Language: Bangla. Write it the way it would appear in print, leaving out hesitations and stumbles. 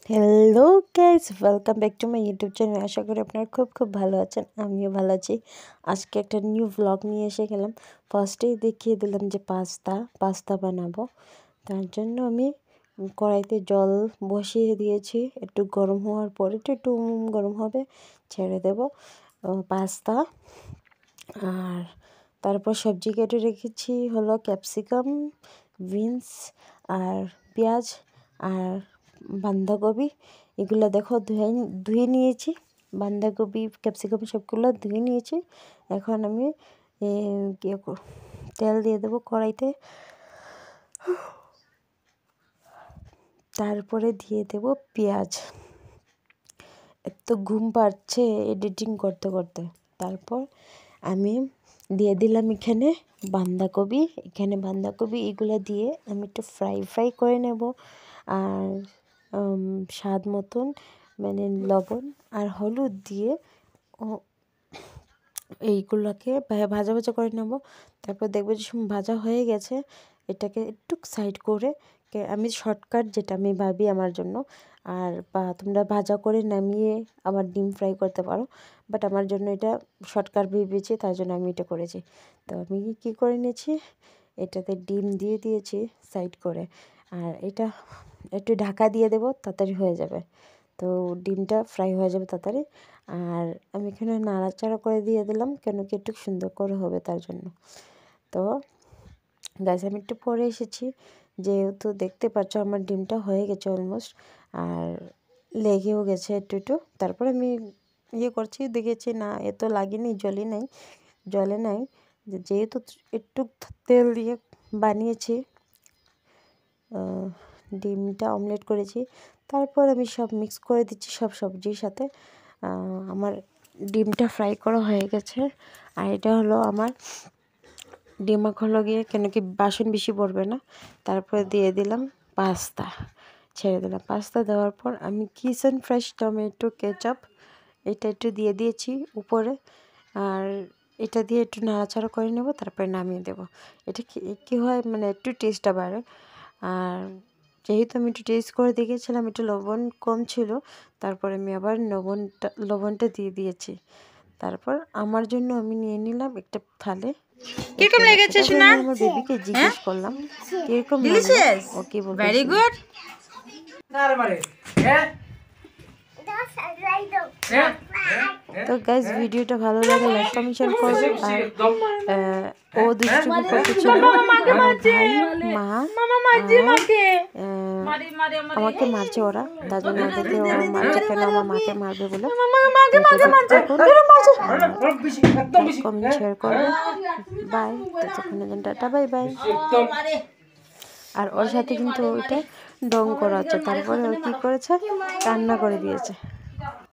Hello guys, welcome back to my YouTube channel. আশা করি আপনারা খুব ভালো আছেন, আমিও ভালো আছি। আজকে একটা নিউ ব্লগ নিয়ে এসে গেলাম। ফার্স্টেই দেখিয়ে দিলাম যে পাস্তা বানাবো। তার জন্য আমি কড়াইতে জল বসিয়ে দিয়েছি। একটু গরম হওয়ার পর একটু গরম হবে, ছেড়ে দেব পাস্তা। আর তারপর সবজি কেটে রেখেছি হলো ক্যাপসিকাম, বিনস আর পেঁয়াজ আর বাঁধাকপি। এগুলো দেখো ধুয়ে নিয়েছি। বাঁধাকপি, ক্যাপসিকাম সবগুলো ধুয়ে নিয়েছি। এখন আমি তেল দিয়ে দেবো কড়াইতে। তারপরে দিয়ে দেব পেঁয়াজ। এত ঘুম পাচ্ছে এডিটিং করতে করতে। তারপর আমি দিয়ে দিলাম এখানে বাঁধাকপি। এগুলো দিয়ে আমি একটু ফ্রাই করে নেব। আর স্বাদ মতন মানে লবণ আর হলুদ দিয়ে এইগুলোকে ভাজা করে নেব। তারপর দেখবো যে ভাজা হয়ে গেছে, এটাকে একটু সাইড করে আমি শর্টকাট যেটা আমি ভাবি আমার জন্য। আর বা তোমরা ভাজা করে নামিয়ে আবার ডিম ফ্রাই করতে পারো, বাট আমার জন্য এটা শর্টকাট ভেবেছি, তার জন্য আমি এটা করেছি। তো আমি কী করে নিয়েছি, এটাতে ডিম দিয়ে দিয়েছি সাইড করে। আর এটা একটু ঢাকা দিয়ে দেবো, তাড়াতাড়ি হয়ে যাবে। তো ডিমটা ফ্রাই হয়ে যাবে তাড়াতাড়ি। আর আমি এখানে নাড়াচাড়া করে দিয়ে দিলাম, কেন কি একটু সুন্দর করে হবে তার জন্য। তো গাছ আমি একটু পরে এসেছি, যেহেতু দেখতে পাচ্ছ আমার ডিমটা হয়ে গেছে অলমোস্ট, আর লেগেও গেছে একটু। তারপর আমি করছি, দেখেছি না এত লাগেনি, জলে নাই। যেহেতু একটু তেল দিয়ে বানিয়েছি, ডিমটা অমলেট করেছি। তারপর আমি সব মিক্স করে দিচ্ছি সব সবজির সাথে। আমার ডিমটা ফ্রাই করা হয়ে গেছে। আর এটা হলো আমার ডিম মাখানো গিয়ে, কেন কি বাসন বেশি পড়বে না। তারপরে দিয়ে দিলাম পাস্তা, ছেড়ে দিলাম। পাস্তা দেওয়ার পর আমি কিচেন ফ্রেশ টমেটো কেচাপ এটা একটু দিয়ে দিয়েছি উপরে। আর এটা দিয়ে একটু নাড়াচাড়া করে নেব, তারপরে নামিয়ে দেব। এটা কী হয় মানে একটু টেস্টটা বাড়ে। আর যেহেতু আমি একটু টেস্ট করে দেখেছিলাম একটু লবণ কম ছিল, তারপরে আমি আবার লবণটা দিয়ে দিয়েছি। তারপর আমার জন্য আমি নিয়ে নিলাম একটা থালে। কিরকম লেগেছে শোনা? আমার বেবিকে জিজ্ঞেস করলাম কিরকম ডিলিশিয়াস, ওকে বলতে ভেরি গুড। তো গাইস, ভিডিওটা ভালো লাগে লাইক কমেন্ট শেয়ার করবে। আর ও দুষ্টুমি করতেছিল, আমার ভাই মা আমাকে মারছে ওরা, তার জন্য ওদেরকে ও মারছে, কেন আমার মাকে মারবে বলে। কমেন্ট শেয়ার করবে। বাই, ততক্ষণের জন্য টাটা, বাই বাই। আর ওর সাথে কিন্তু ওইটা ডং করা হচ্ছে, তারপরে ও কী করেছে, কান্না করে দিয়েছে।